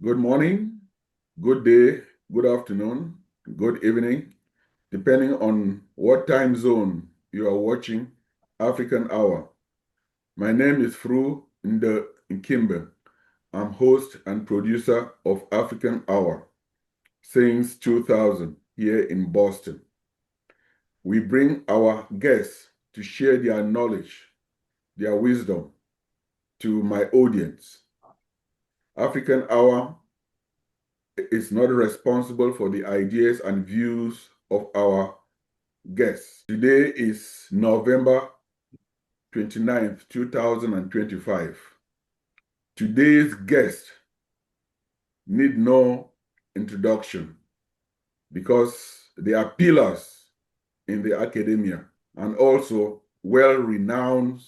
good morning, good day, good afternoon, good evening, depending on what time zone you are watching African Hour. My name is Fru Nkimbe. I'm host and producer of African Hour since 2000 here in Boston. We bring our guests to share their knowledge, their wisdom to my audience. African Hour is not responsible for the ideas and views of our guests. Today is November 29th, 2025. Today's guest need no introduction because they are pillars in the academia and also well-renowned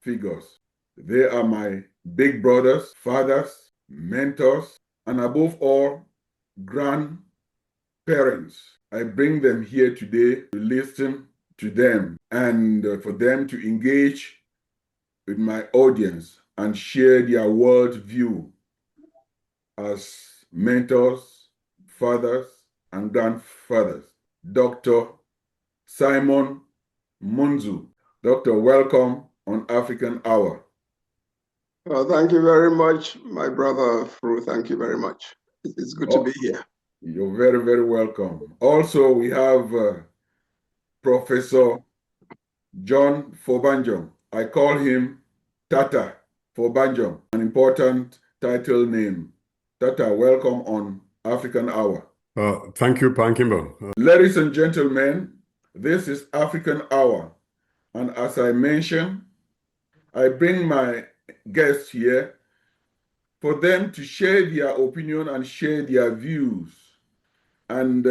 figures. They are my big brothers, fathers, mentors, and above all, grandparents. I bring them here today to listen to them and for them to engage with my audience and share their worldview as mentors, fathers, and grandfathers. Dr. Simon Munzu. Doctor, welcome on African Hour. Well, thank you very much, my brother Fru. Thank you very much. It's good to be here. You're very, very welcome. Also, we have Professor John Fobanjong. I call him Tata Fobanjong, an important title name. Tata, welcome on African Hour. Thank you, Pankimbo. Ladies and gentlemen, this is African Hour. And as I mentioned, I bring my guests here for them to share their opinion and share their views. And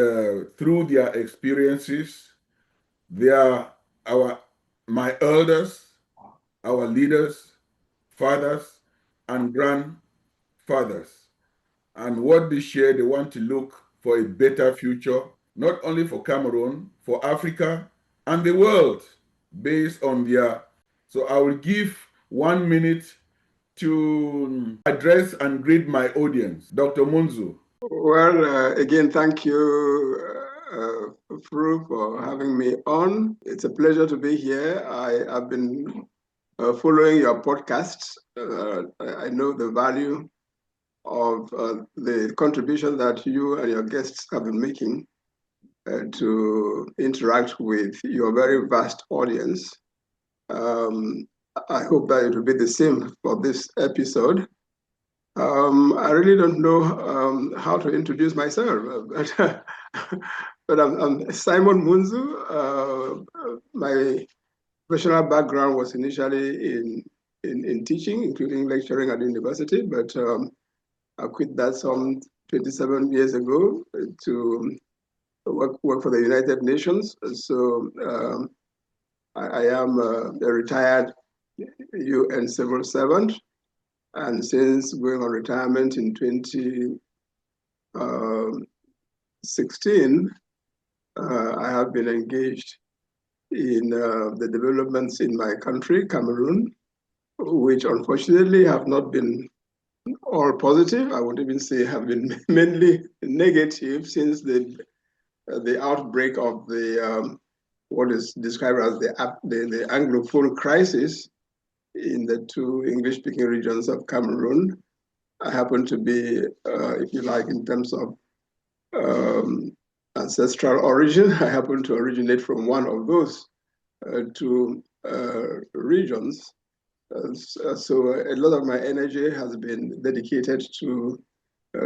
through their experiences, they are my elders, our leaders, fathers, and grandfathers. And what they share, they want to look for a better future, not only for Cameroon, for Africa, and the world, based on their... So I will give 1 minute to address and greet my audience. Dr. Munzu. Well, again, thank you, Fru, for having me on. It's a pleasure to be here. I've been following your podcasts. I know the value of the contribution that you and your guests have been making to interact with your very vast audience. I hope that it will be the same for this episode. I really don't know how to introduce myself, but I'm Simon Munzu. My professional background was initially in teaching, including lecturing at the university, but I quit that some 27 years ago to work for the United Nations. So I am a retired UN civil servant. And since going on retirement in 2016, I have been engaged in the developments in my country, Cameroon, which unfortunately have not been all positive. I would even say have been mainly negative since the outbreak of the what is described as the Anglophone crisis in the two English-speaking regions of Cameroon. I happen to be, if you like, in terms of ancestral origin, I happen to originate from one of those two regions. So a lot of my energy has been dedicated to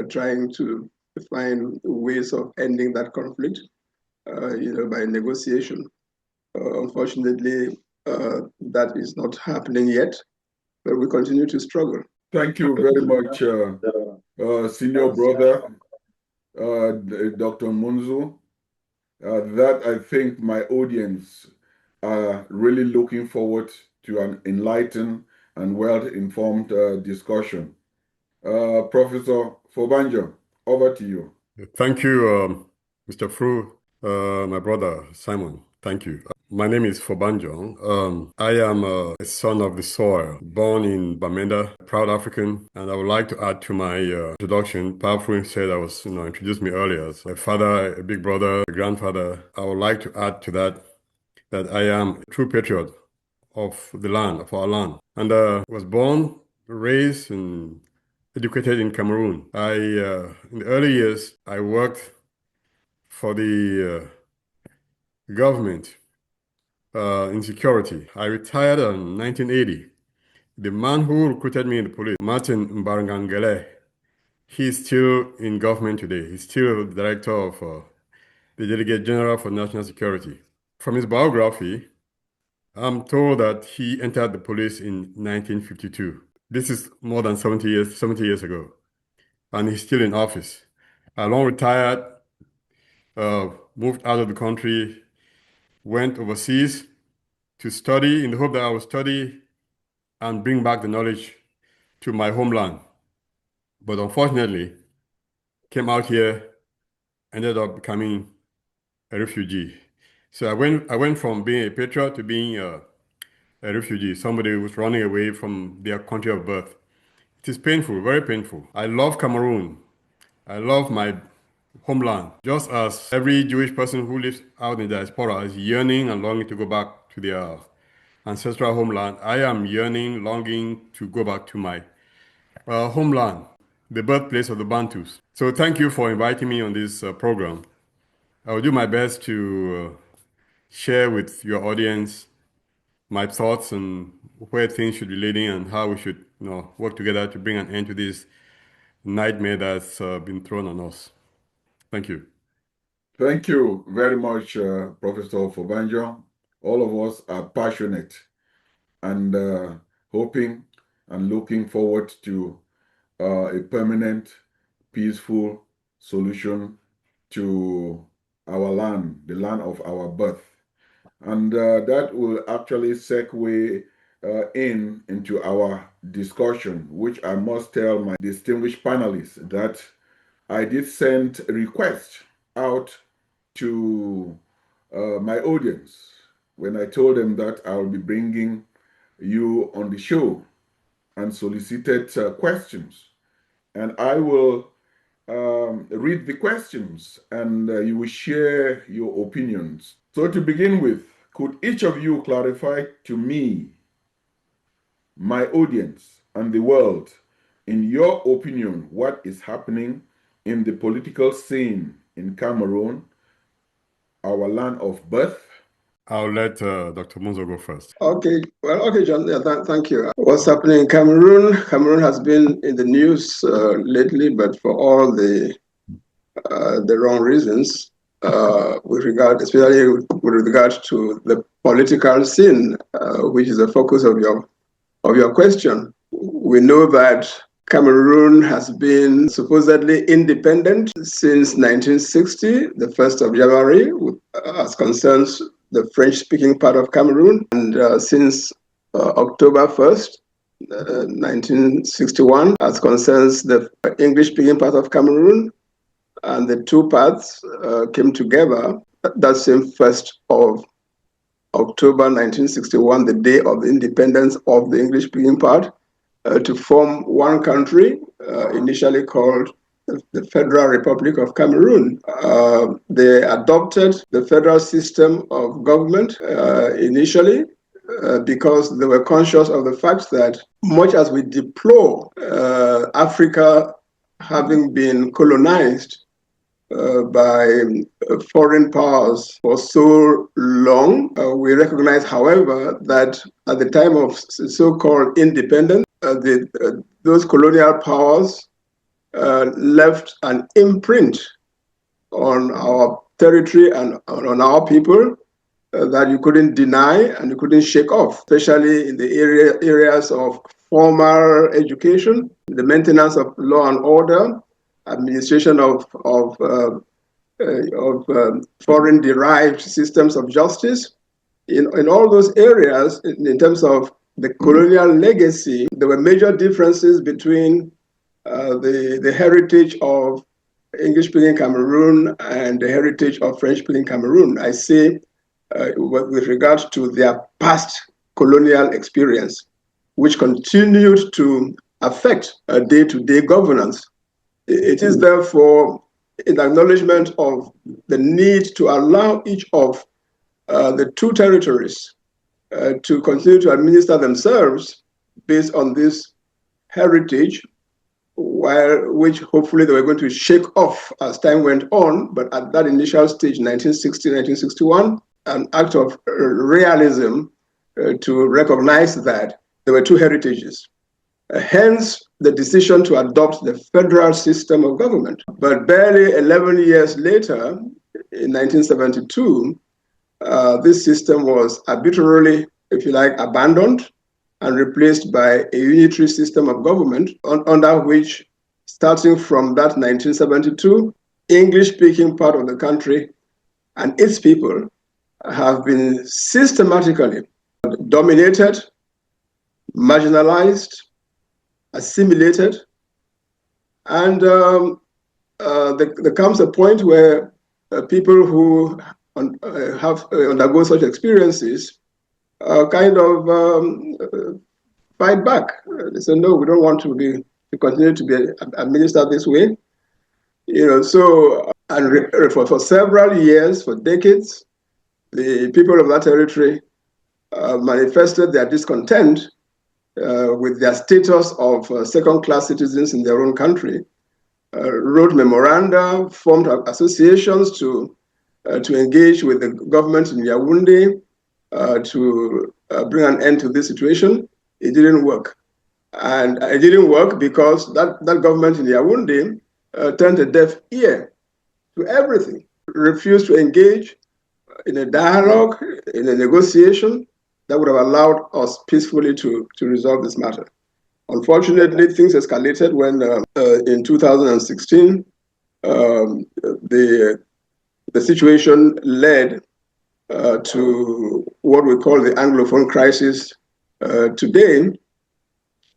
trying to find ways of ending that conflict, by negotiation. Unfortunately, that is not happening yet, but we continue to struggle. Thank you very much, senior brother, Dr. Munzu. That I think my audience are really looking forward to an enlightened and well-informed discussion. Professor Fobanjo, over to you. Thank you, Mr. Fru, my brother Simon. Thank you. My name is Fobanjong. I am a son of the soil, born in Bamenda, proud African, and I would like to add to my introduction. Papu said introduced me earlier as a father, a big brother, a grandfather. I would like to add to that I am a true patriot of the land, of our land, and was born, raised, and educated in Cameroon. In the early years, I worked for the government in security. I retired in 1980. The man who recruited me in the police, Martin Mbarangangele, he's still in government today. He's still the director of the Delegate General for National Security. From his biography, I'm told that he entered the police in 1952. This is more than 70 years ago, and he's still in office. I long retired, moved out of the country, went overseas to study in the hope that I would study and bring back the knowledge to my homeland. But unfortunately, came out here, ended up becoming a refugee. So I went from being a patriot to being a refugee, somebody who was running away from their country of birth. It is painful, very painful. I love Cameroon. I love my homeland, just as every Jewish person who lives out in the diaspora is yearning and longing to go back to their ancestral homeland. I am yearning, longing to go back to my homeland, the birthplace of the Bantus. So thank you for inviting me on this program. I will do my best to share with your audience my thoughts on where things should be leading and how we should work together to bring an end to this nightmare that's been thrown on us. Thank you. Thank you very much, Professor Fobanjo. All of us are passionate and hoping and looking forward to a permanent, peaceful solution to our land, the land of our birth. And that will actually segue into our discussion, which I must tell my distinguished panelists that I did send a request out to my audience when I told them that I'll be bringing you on the show and solicited questions. And I will read the questions and you will share your opinions. So to begin with, could each of you clarify to me, my audience, and the world, in your opinion, what is happening in the political scene in Cameroon, our land of birth? I'll let Dr. Monzo go first. Okay, John. Yeah, thank you. What's happening in Cameroon? Cameroon has been in the news lately, but for all the wrong reasons, especially with regard to the political scene, which is the focus of your question. We know that Cameroon has been supposedly independent since 1960, the 1st of January, as concerns the French-speaking part of Cameroon, and since October 1st, 1961, as concerns the English-speaking part of Cameroon, and the two parts came together that same 1st of October 1961, the day of the independence of the English-speaking part, to form one country, initially called the Federal Republic of Cameroon. They adopted the federal system of government initially because they were conscious of the fact that much as we deplore Africa having been colonized by foreign powers for so long, we recognize, however, that at the time of so-called independence, those colonial powers left an imprint on our territory and on our people that you couldn't deny and you couldn't shake off, especially in the areas of formal education, the maintenance of law and order, administration of foreign-derived systems of justice. In all those areas, in terms of the colonial legacy, there were major differences between the heritage of English-speaking Cameroon and the heritage of French-speaking Cameroon. I say with regard to their past colonial experience, which continued to affect day-to-day governance. It is therefore an acknowledgement of the need to allow each of the two territories to continue to administer themselves based on this heritage, which hopefully they were going to shake off as time went on. But at that initial stage, 1960, 1961, an act of realism to recognize that there were two heritages. Hence, the decision to adopt the federal system of government. But barely 11 years later, in 1972, this system was arbitrarily, if you like, abandoned and replaced by a unitary system of government under which, starting from that 1972, English-speaking part of the country and its people have been systematically dominated, marginalized, assimilated, and there comes a point where people who have undergo such experiences kind of fight back. They say, no, we don't want to continue to be administered this way. So and for several years, for decades, the people of that territory manifested their discontent with their status of second-class citizens in their own country, wrote memoranda, formed associations to engage with the government in Yaoundé to bring an end to this situation. It didn't work. And it didn't work because that government in Yaoundé turned a deaf ear to everything, refused to engage in a dialogue, in a negotiation that would have allowed us peacefully to resolve this matter. Unfortunately, things escalated when in 2016, the situation led to what we call the Anglophone crisis today.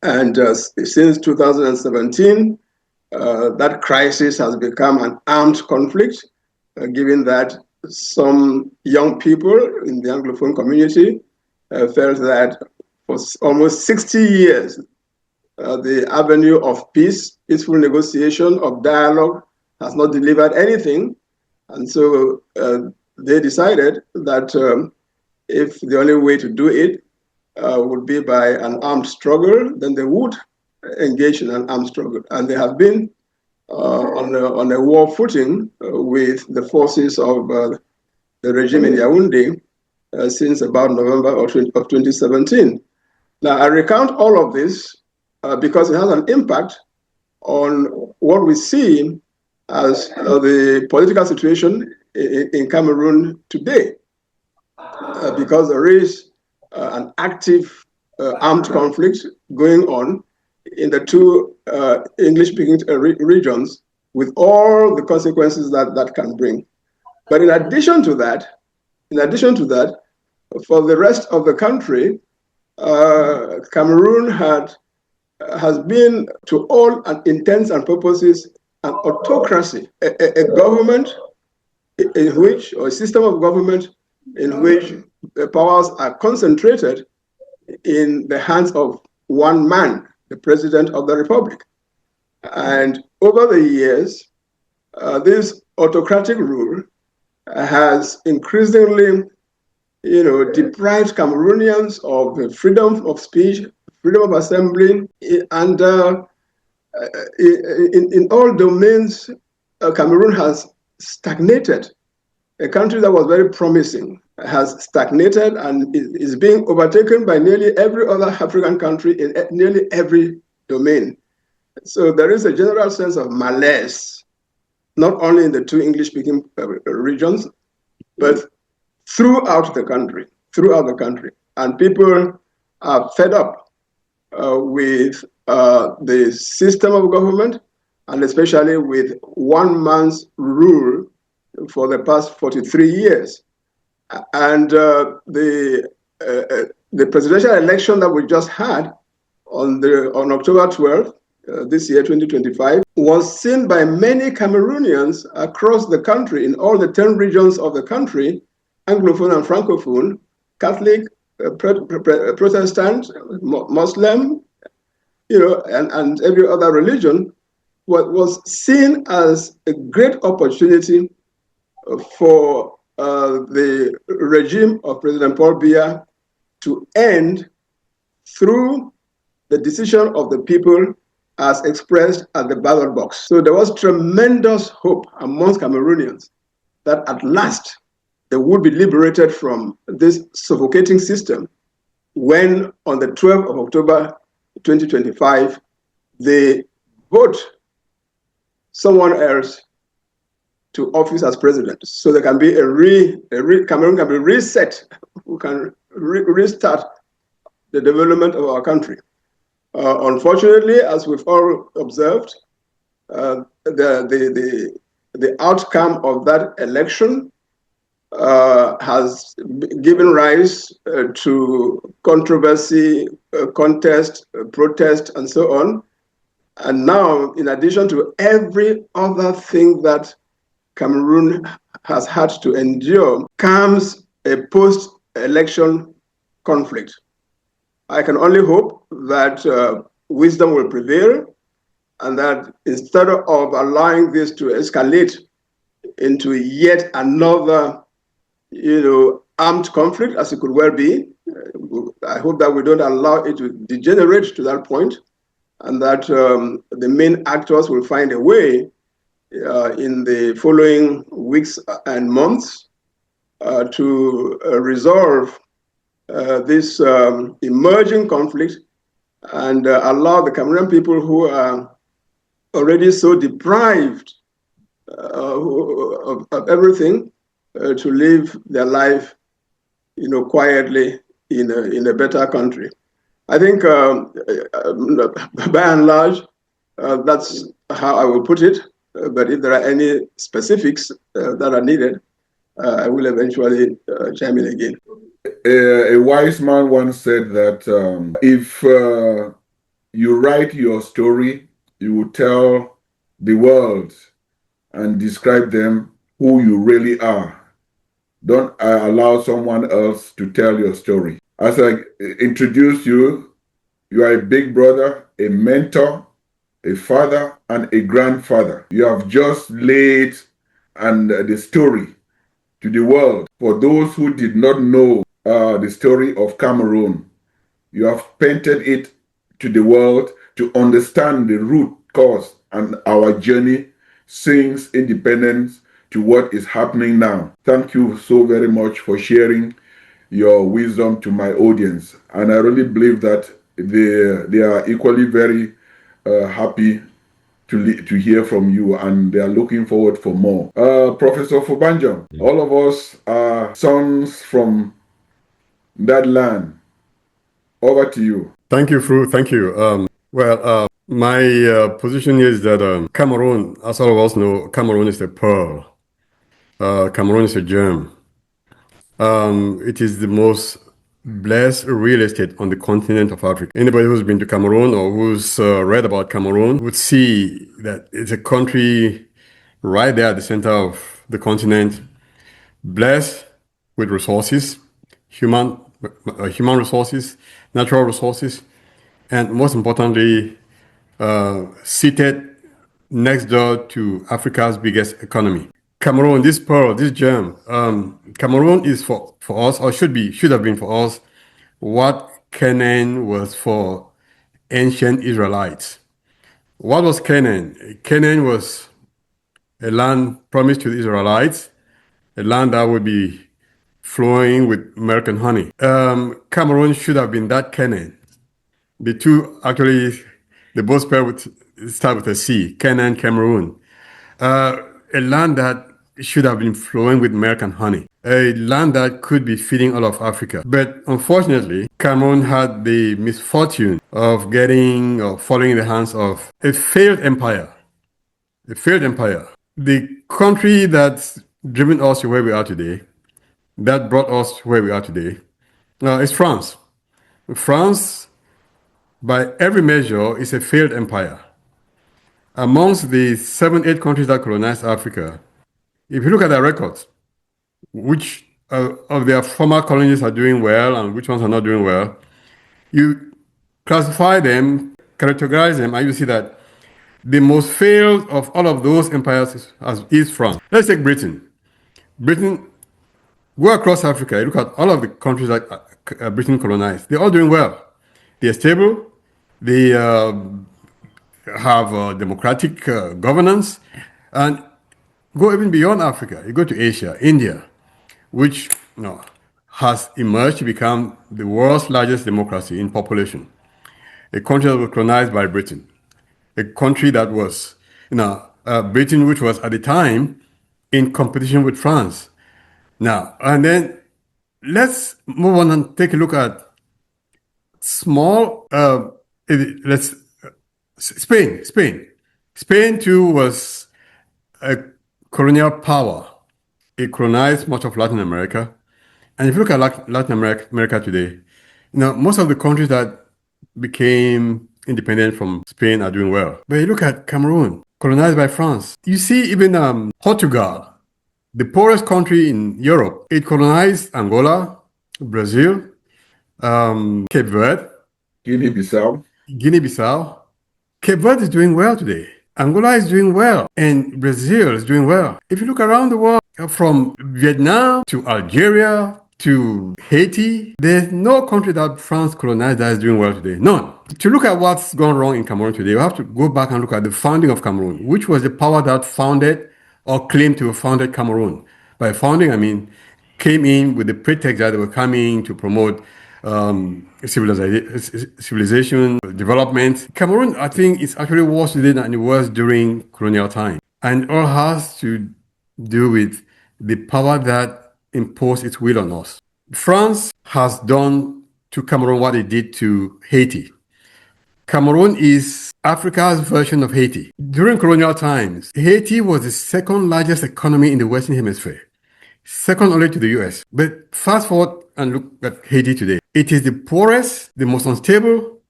And since 2017, that crisis has become an armed conflict, given that some young people in the Anglophone community felt that for almost 60 years, the avenue of peace, peaceful negotiation, of dialogue has not delivered anything. And so they decided that if the only way to do it would be by an armed struggle, then they would engage in an armed struggle. And they have been on a war footing with the forces of the regime in Yaoundé since about November of 2017. Now, I recount all of this because it has an impact on what we see as the political situation in Cameroon today, because there is an active armed conflict going on in the two English-speaking regions, with all the consequences that can bring. But in addition to that, for the rest of the country, Cameroon has been, to all intents and purposes, an autocracy, a government in which, or a system of government in which the powers are concentrated in the hands of one man, the President of the Republic. And over the years, this autocratic rule has increasingly, deprived Cameroonians of the freedom of speech, freedom of assembly, and in all domains, Cameroon has stagnated. A country that was very promising has stagnated and is being overtaken by nearly every other African country in nearly every domain. So there is a general sense of malaise, not only in the two English-speaking regions, but throughout the country. And people are fed up with the system of government, and especially with one man's rule for the past 43 years. And the presidential election that we just had on October 12th, this year, 2025, was seen by many Cameroonians across the country, in all the 10 regions of the country, Anglophone and Francophone, Catholic, Protestant, Muslim, and every other religion, was seen as a great opportunity for the regime of President Paul Biya to end through the decision of the people as expressed at the ballot box. So there was tremendous hope amongst Cameroonians that at last they would be liberated from this suffocating system when on the 12th of October 2025, they vote someone else to office as president. So there can be Cameroon can be reset. We can restart the development of our country. Unfortunately, as we've all observed, the outcome of that election has given rise to controversy, contest, protest, and so on. And now, in addition to every other thing that Cameroon has had to endure, comes a post-election conflict. I can only hope that wisdom will prevail and that instead of allowing this to escalate into yet another, armed conflict, as it could well be, I hope that we don't allow it to degenerate to that point, and that the main actors will find a way in the following weeks and months to resolve this emerging conflict and allow the Cameroonian people who are already so deprived of everything to live their life, quietly in a better country. I think, by and large, that's how I will put it. But if there are any specifics that are needed, I will eventually chime in again. A wise man once said that if you write your story, you will tell the world and describe them who you really are. Don't allow someone else to tell your story. As I introduce you, you are a big brother, a mentor, a father, and a grandfather. You have just laid the story to the world. For those who did not know the story of Cameroon, you have painted it to the world to understand the root cause and our journey since independence to what is happening now. Thank you so very much for sharing your wisdom to my audience. And I really believe that they are equally very happy to hear from you, and they are looking forward for more. Professor Fubanjam, all of us are sons from that land. Over to you. Thank you, Fru. Thank you. My position is that Cameroon, as all of us know, Cameroon is a pearl. Cameroon is a gem. It is the most blessed real estate on the continent of Africa. Anybody who's been to Cameroon or who's read about Cameroon would see that it's a country right there at the center of the continent, blessed with resources, human resources, natural resources, and most importantly, seated next door to Africa's biggest economy. Cameroon, this pearl, this gem, Cameroon is for us, or should have been for us, what Canaan was for ancient Israelites. What was Canaan? Canaan was a land promised to the Israelites, a land that would be flowing with milk and honey. Cameroon should have been that Canaan. The two actually, they both start with a C, Canaan, Cameroon. A land that should have been flowing with milk and honey. A land that could be feeding all of Africa. But unfortunately, Cameroon had the misfortune of falling in the hands of a failed empire. A failed empire. The country that's driven us to where we are today, that brought us where we are today, is France. France, by every measure, is a failed empire. Amongst the 7, 8 countries that colonized Africa, if you look at their records, which of their former colonies are doing well and which ones are not doing well, you classify them, characterize them, and you see that the most failed of all of those empires is France. Let's take Britain. Britain, go across Africa, you look at all of the countries that Britain colonized. They're all doing well. They're stable. They have democratic governance. And go even beyond Africa. You go to Asia, India, which has emerged to become the world's largest democracy in population. A country that was colonized by Britain. A country that was, Britain, which was at the time in competition with France. Now, and then let's move on and take a look at small, let's, Spain. Spain too was a colonial power. It colonized much of Latin America. And if you look at Latin America today, most of the countries that became independent from Spain are doing well. But you look at Cameroon, colonized by France. You see even Portugal, the poorest country in Europe, it colonized Angola, Brazil, Cape Verde, Guinea-Bissau. Cape Verde is doing well today. Angola is doing well, and Brazil is doing well. If you look around the world, from Vietnam to Algeria to Haiti, there's no country that France colonized that is doing well today. None. To look at what's gone wrong in Cameroon today, you have to go back and look at the founding of Cameroon, which was the power that founded or claimed to have founded Cameroon. By founding, I mean came in with the pretext that they were coming to promote civilization, development. Cameroon, I think, is actually worse today than it was during colonial time. And it all has to do with the power that imposed its will on us. France has done to Cameroon what it did to Haiti. Cameroon is Africa's version of Haiti. During colonial times, Haiti was the second largest economy in the Western Hemisphere, second only to the US. But fast forward and look at Haiti today. It is the poorest, the most unstable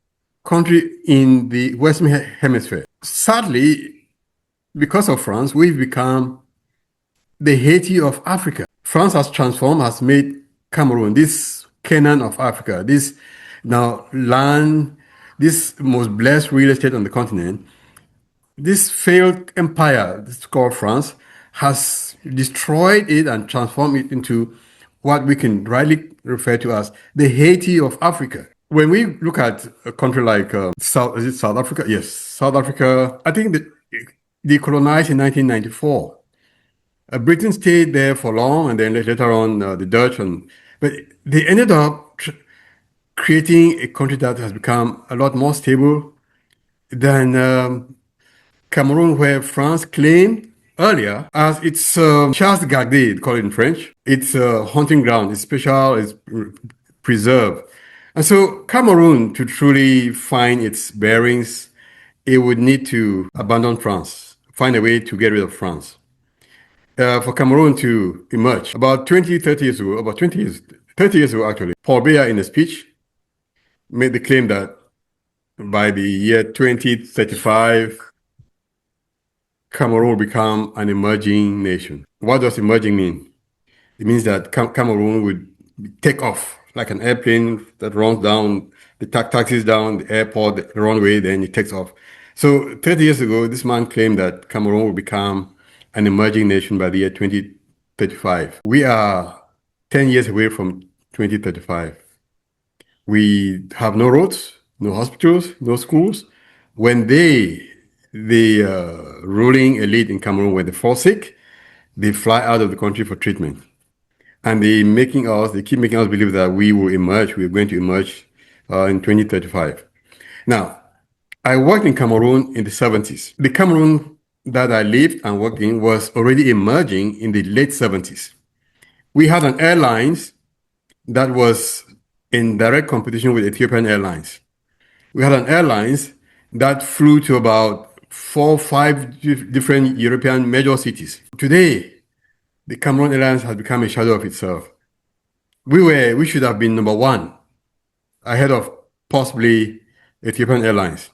country in the Western Hemisphere. Sadly, because of France, we've become the Haiti of Africa. France has transformed, has made Cameroon this Canaan of Africa, this now land, this most blessed real estate on the continent. This failed empire, this is called France, has destroyed it and transformed it into what we can rightly refer to as the Haiti of Africa. When we look at a country like South Africa? Yes, South Africa. I think that they colonized in 1994. Britain stayed there for long, and then later on the Dutch, but they ended up creating a country that has become a lot more stable than Cameroon, where France claimed earlier as its chasse gardée, they call it in French. It's a hunting ground. It's special. It's preserved. And so Cameroon, to truly find its bearings, it would need to abandon France, find a way to get rid of France. For Cameroon to emerge. About 20, 30 years ago, 30 years ago actually, Paul Biya in a speech made the claim that by the year 2035, Cameroon will become an emerging nation. What does emerging mean? It means that Cameroon would take off like an airplane that runs down, the taxis down the airport, the runway, then it takes off. So 30 years ago, this man claimed that Cameroon will become an emerging nation by the year 2035. We are 10 years away from 2035. We have no roads, no hospitals, no schools. When the ruling elite in Cameroon, when they fall sick, they fly out of the country for treatment. And they keep making us believe that we're going to emerge in 2035. Now, I worked in Cameroon in the 70s. The Cameroon that I lived and worked in was already emerging in the late 70s. We had an airlines that was in direct competition with Ethiopian Airlines. We had an airlines that flew to about 4 or 5 different European major cities. Today, the Cameroon Airlines has become a shadow of itself. We should have been number one, ahead of possibly Ethiopian Airlines.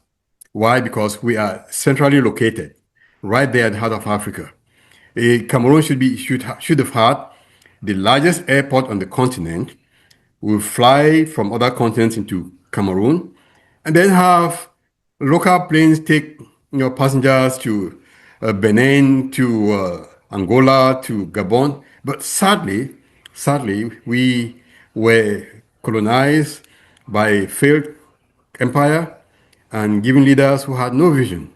Why? Because we are centrally located, right there at the heart of Africa. Cameroon should have had the largest airport on the continent. We'll fly from other continents into Cameroon, and then have local planes take passengers to Benin, to Angola, to Gabon. But sadly, we were colonized by a failed empire and given leaders who had no vision,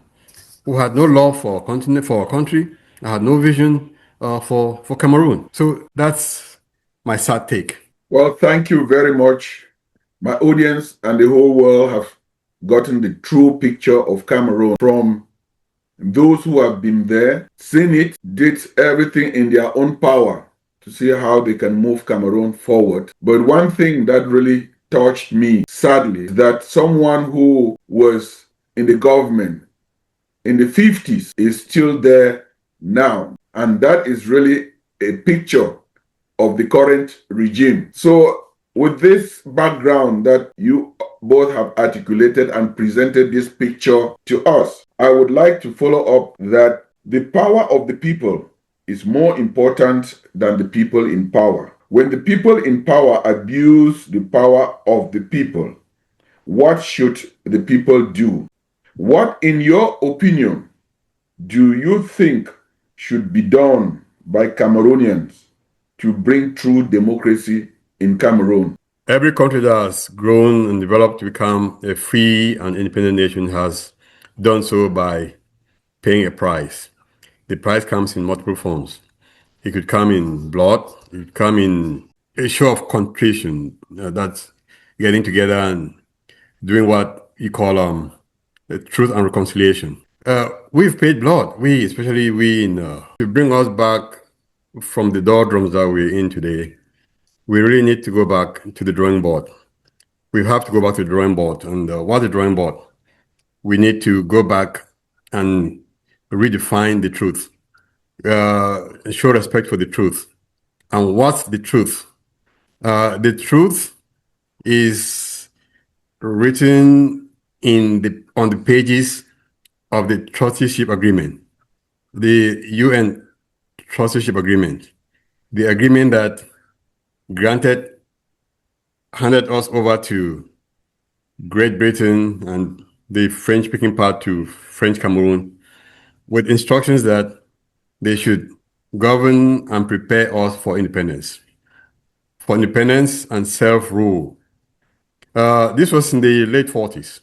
who had no love for our continent, for our country, and had no vision for Cameroon. So that's my sad take. Well, thank you very much. My audience and the whole world have gotten the true picture of Cameroon from those who have been there, seen it, did everything in their own power to see how they can move Cameroon forward. But one thing that really touched me, sadly, is that someone who was in the government in the 50s is still there now. And that is really a picture of the current regime. So with this background that you both have articulated and presented this picture to us, I would like to follow up that the power of the people is more important than the people in power. When the people in power abuse the power of the people, what should the people do? What, in your opinion, do you think should be done by Cameroonians to bring true democracy in Cameroon? Every country that has grown and developed to become a free and independent nation has done so by paying a price. The price comes in multiple forms. It could come in blood, it could come in a show of contrition, that's getting together and doing what you call truth and reconciliation. We've paid blood, especially we to bring us back from the doldrums that we're in today. We really need to go back to the drawing board. We have to go back to the drawing board. And what's the drawing board? We need to go back and redefine the truth, show respect for the truth. And what's the truth? The truth is written on the pages of the trusteeship agreement, the UN trusteeship agreement, the agreement that handed us over to Great Britain and the French-speaking part to French Cameroon, with instructions that they should govern and prepare us for independence and self-rule. This was in the late 40s.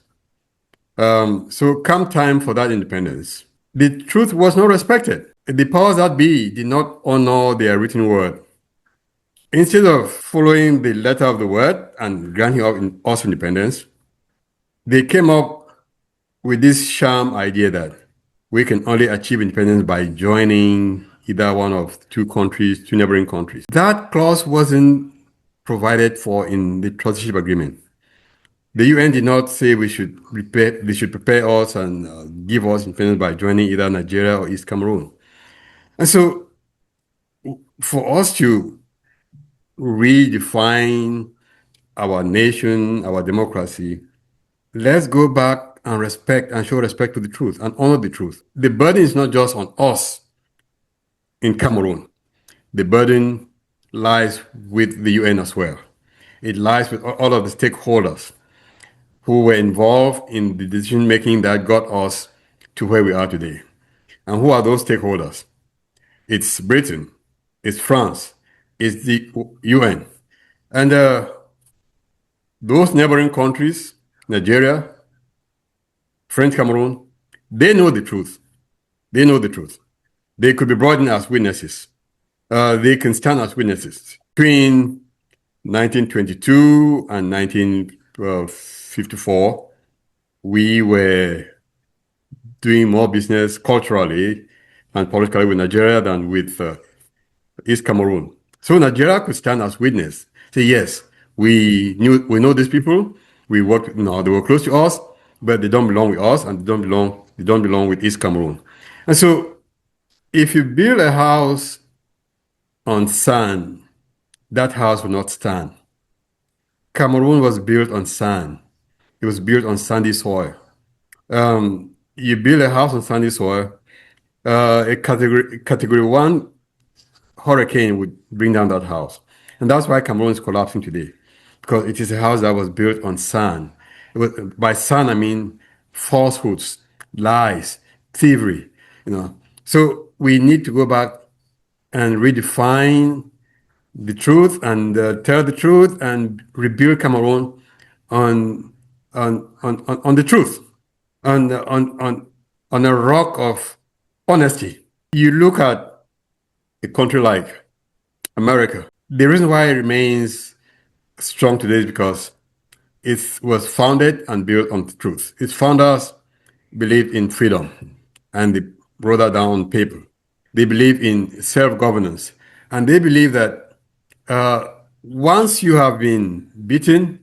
So come time for that independence, the truth was not respected. The powers that be did not honor their written word. Instead of following the letter of the word and granting us independence, they came up with this sham idea that we can only achieve independence by joining either one of two neighboring countries. That clause wasn't provided for in the trusteeship agreement. The UN did not say they should prepare us and give us independence by joining either Nigeria or East Cameroon. And so for us to redefine our nation, our democracy, let's go back and respect and show respect to the truth and honor the truth. The burden is not just on us in Cameroon. The burden lies with the UN as well. It lies with all of the stakeholders who were involved in the decision making that got us to where we are today. And who are those stakeholders? It's Britain, it's France, it's the UN. And those neighboring countries, Nigeria, French Cameroon, they know the truth. They know the truth. They could be brought in as witnesses. They can stand as witnesses. Between 1922 and 1954, we were doing more business culturally and politically with Nigeria than with East Cameroon. So Nigeria could stand as witness. Say, yes, we know these people. We worked, they were close to us, but they don't belong with us, and they don't belong with East Cameroon. And so, if you build a house on sand, that house will not stand. Cameroon was built on sand. It was built on sandy soil. You build a house on sandy soil, a category 1 hurricane would bring down that house. And that's why Cameroon is collapsing today, because it is a house that was built on sand. By sand, I mean falsehoods, lies, thievery, you know. So we need to go back and redefine the truth and tell the truth and rebuild Cameroon on on the truth, on a rock of honesty. You look at a country like America. The reason why it remains strong today is because it was founded and built on truth. Its founders believed in freedom, and they wrote that down on paper. They believe in self-governance, and they believe that once you have been beaten,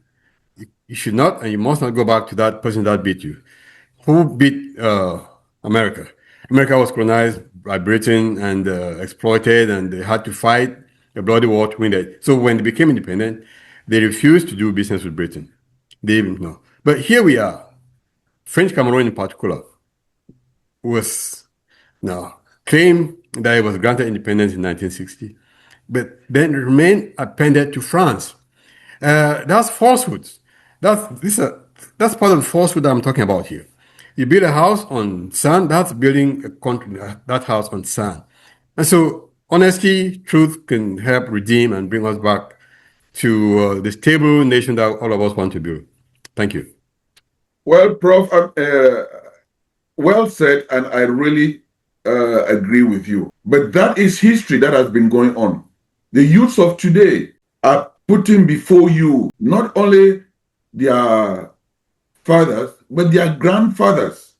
you should not and you must not go back to that person that beat you. Who beat America? America was colonized by Britain and exploited, and they had to fight a bloody war to win it. So when they became independent, they refused to do business with Britain. They even know. But here we are, French Cameroon in particular, was now claimed that it was granted independence in 1960, but then remained appended to France. That's falsehoods. That's part of the falsehood that I'm talking about here. You build a house on sand, that's building a country, that house on sand. And so honesty, truth can help redeem and bring us back to the stable nation that all of us want to build. Thank you. Well, Prof, well said, and I really agree with you. But that is history that has been going on. The youths of today are putting before you not only their fathers, but their grandfathers.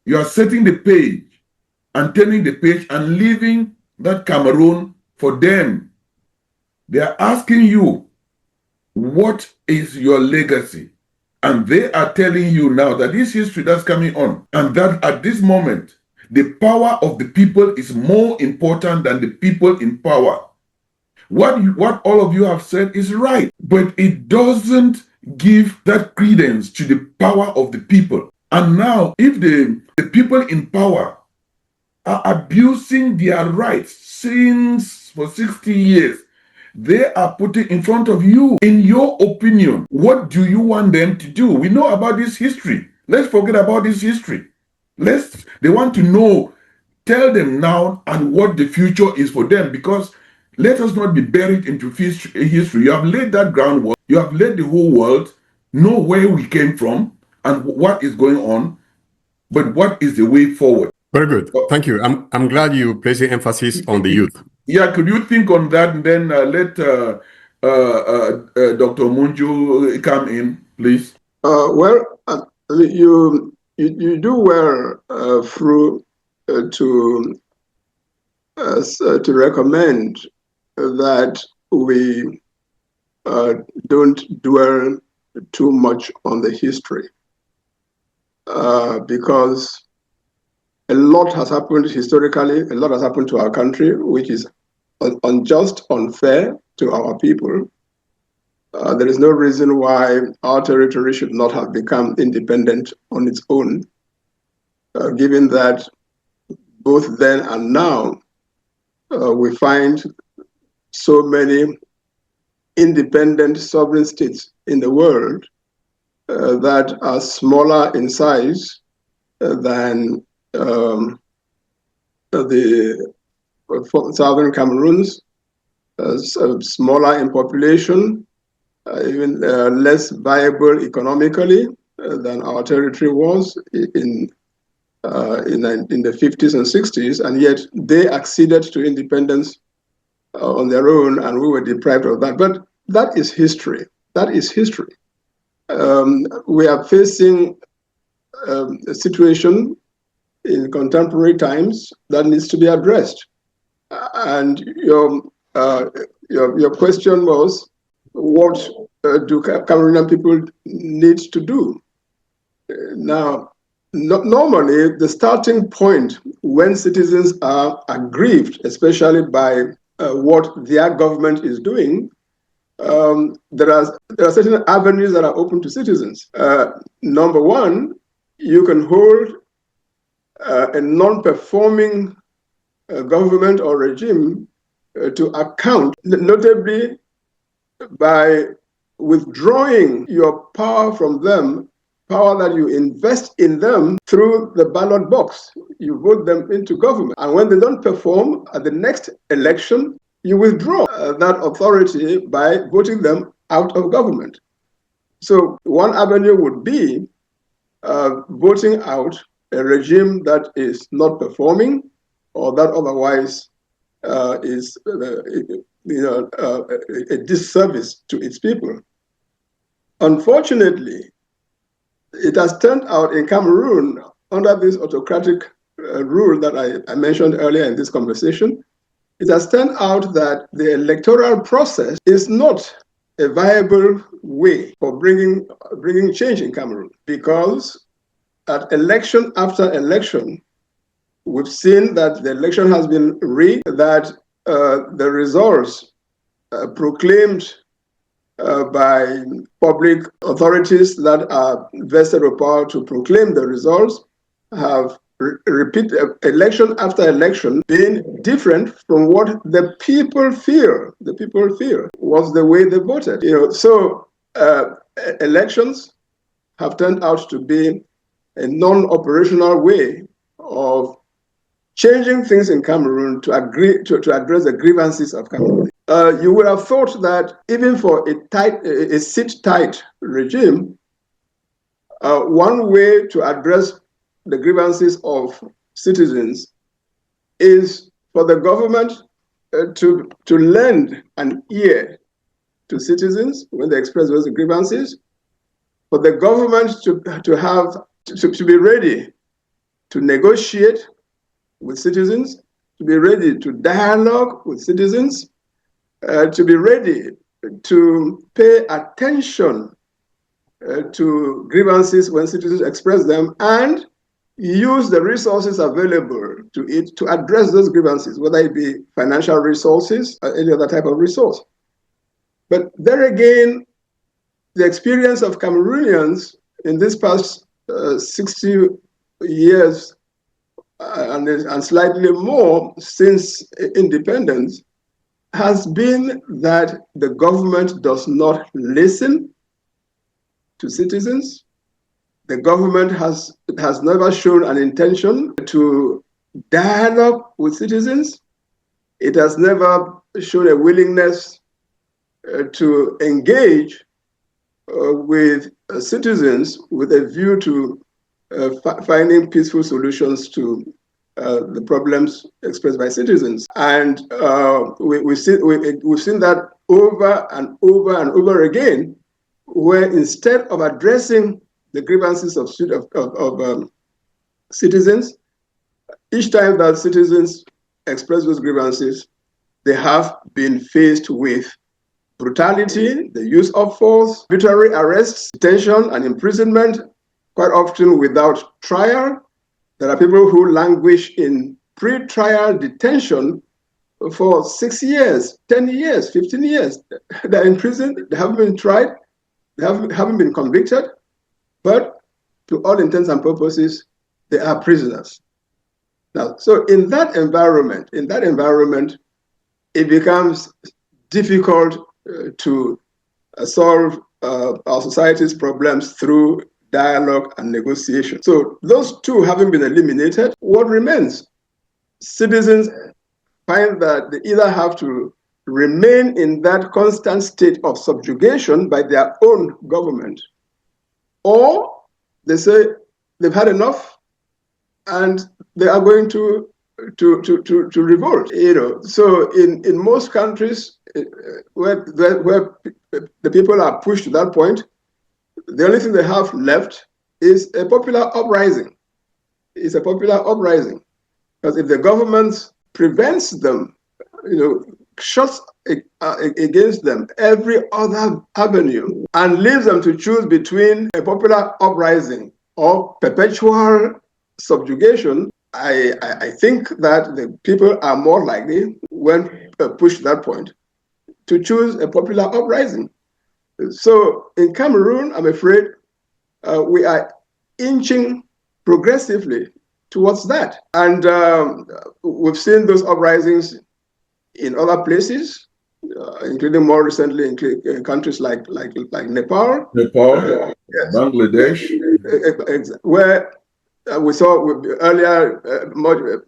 You are setting the page and turning the page and leaving that Cameroon for them. They are asking you, what is your legacy? And they are telling you now that this history that's coming on, and that at this moment, the power of the people is more important than the people in power. What all of you have said is right, but it doesn't give that credence to the power of the people. And now, if the people in power are abusing their rights since for 60 years, they are putting in front of you, in your opinion, what do you want them to do? We know about this history. Let's forget about this history. They want to know, tell them now and what the future is for them, because let us not be buried into history. You have laid that groundwork. You have let the whole world know where we came from and what is going on, but what is the way forward? Very good. Thank you. I'm glad you place the emphasis on the youth. Yeah, could you think on that and then let Dr. Munju come in, please? You do well to recommend that we don't dwell too much on the history, because a lot has happened historically, a lot has happened to our country, which is unjust, unfair to our people. There is no reason why our territory should not have become independent on its own, given that both then and now we find so many independent sovereign states in the world that are smaller in size than the southern Cameroons, smaller in population, even less viable economically than our territory was in the 50s and 60s, and yet they acceded to independence on their own, and we were deprived of that. But that is history. That is history. We are facing a situation in contemporary times that needs to be addressed. And your question was, what do Cameroonian people need to do? Now, normally, the starting point when citizens are aggrieved, especially by what their government is doing, there are certain avenues that are open to citizens. Number one, you can hold a non-performing government or regime to account, notably by withdrawing your power from them, power that you invest in them through the ballot box. You vote them into government. And when they don't perform at the next election, you withdraw that authority by voting them out of government. So one avenue would be voting out a regime that is not performing or that otherwise is a disservice to its people. Unfortunately, it has turned out in Cameroon, under this autocratic rule that I mentioned earlier in this conversation, it has turned out that the electoral process is not a viable way for bringing change in Cameroon, because at election after election, we've seen that the election has been rigged, that the results proclaimed by public authorities that are vested with power to proclaim the results have repeat election after election being different from what the people fear. The people fear was the way they voted. So elections have turned out to be a non-operational way of changing things in Cameroon to address the grievances of Cameroon. You would have thought that even for a sit-tight regime, one way to address the grievances of citizens is for the government to lend an ear to citizens when they express those grievances, for the government to be ready to negotiate with citizens, to be ready to dialogue with citizens, to be ready to pay attention to grievances when citizens express them, and use the resources available to it to address those grievances, whether it be financial resources or any other type of resource. But there again, the experience of Cameroonians in this past 60 years and slightly more since independence has been that the government does not listen to citizens. The government has never shown an intention to dialogue with citizens. It has never shown a willingness to engage with citizens with a view to finding peaceful solutions to the problems expressed by citizens. And we've seen that over and over and over again, where instead of addressing the grievances of citizens, each time that citizens express those grievances, they have been faced with brutality, the use of force, arbitrary arrests, detention, and imprisonment, quite often without trial. There are people who languish in pre-trial detention for 6 years, 10 years, 15 years. They're in prison, they haven't been tried, they haven't been convicted, but to all intents and purposes, they are prisoners. Now, so in that environment, it becomes difficult to solve our society's problems through dialogue and negotiation. So those two having been eliminated, what remains? Citizens find that they either have to remain in that constant state of subjugation by their own government, or they say they've had enough and they are going to revolt. So in most countries where the people are pushed to that point, the only thing they have left is a popular uprising. It's a popular uprising, because if the government prevents them, shuts against them every other avenue and leaves them to choose between a popular uprising or perpetual subjugation, I think that the people are more likely, when pushed to that point, to choose a popular uprising. So in Cameroon, I'm afraid we are inching progressively towards that. And we've seen those uprisings in other places, including more recently in countries like Nepal. Nepal, Yes. Bangladesh. Where we saw earlier,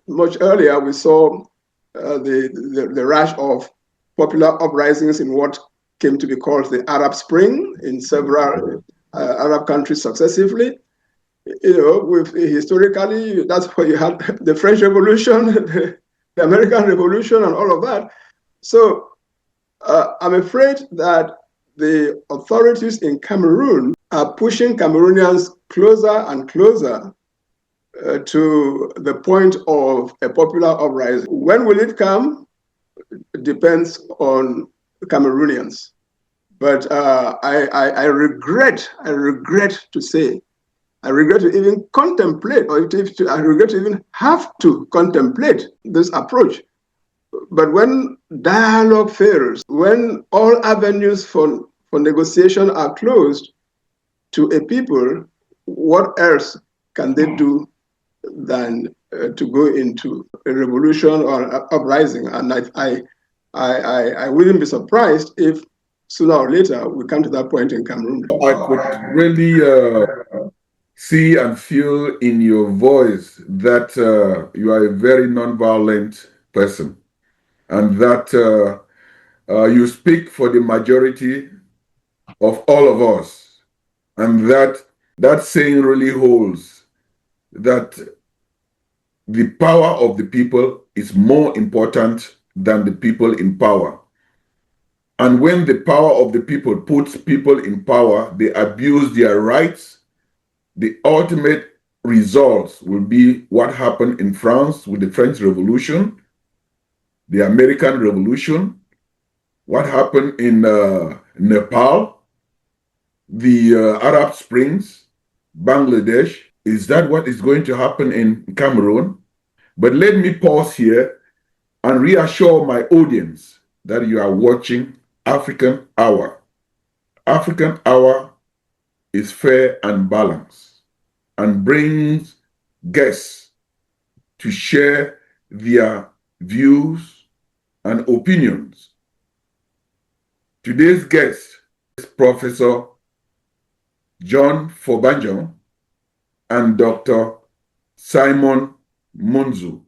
much earlier, we saw the rush of popular uprisings in what came to be called the Arab Spring in several Arab countries successively. Historically, that's where you had the French Revolution, the American Revolution, and all of that. So I'm afraid that the authorities in Cameroon are pushing Cameroonians closer and closer to the point of a popular uprising. When will it come? It depends on Cameroonians. But I regret to say, I regret to even contemplate, I regret to even have to contemplate this approach. But when dialogue fails, when all avenues for negotiation are closed to a people, what else can they do than to go into a revolution or an uprising? And I wouldn't be surprised if sooner or later we come to that point in Cameroon. I could really see and feel in your voice that you are a very nonviolent person, and that you speak for the majority of all of us, and that saying really holds, that the power of the people is more important than the people in power. And when the power of the people puts people in power, they abuse their rights. The ultimate results will be what happened in France with the French Revolution, the American Revolution, what happened in Nepal, the Arab Springs, Bangladesh. Is that what is going to happen in Cameroon? But let me pause here and reassure my audience that you are watching African Hour. African Hour is fair and balanced and brings guests to share their views and opinions. Today's guest is Professor John Fobanjon and Dr. Simon Munzu.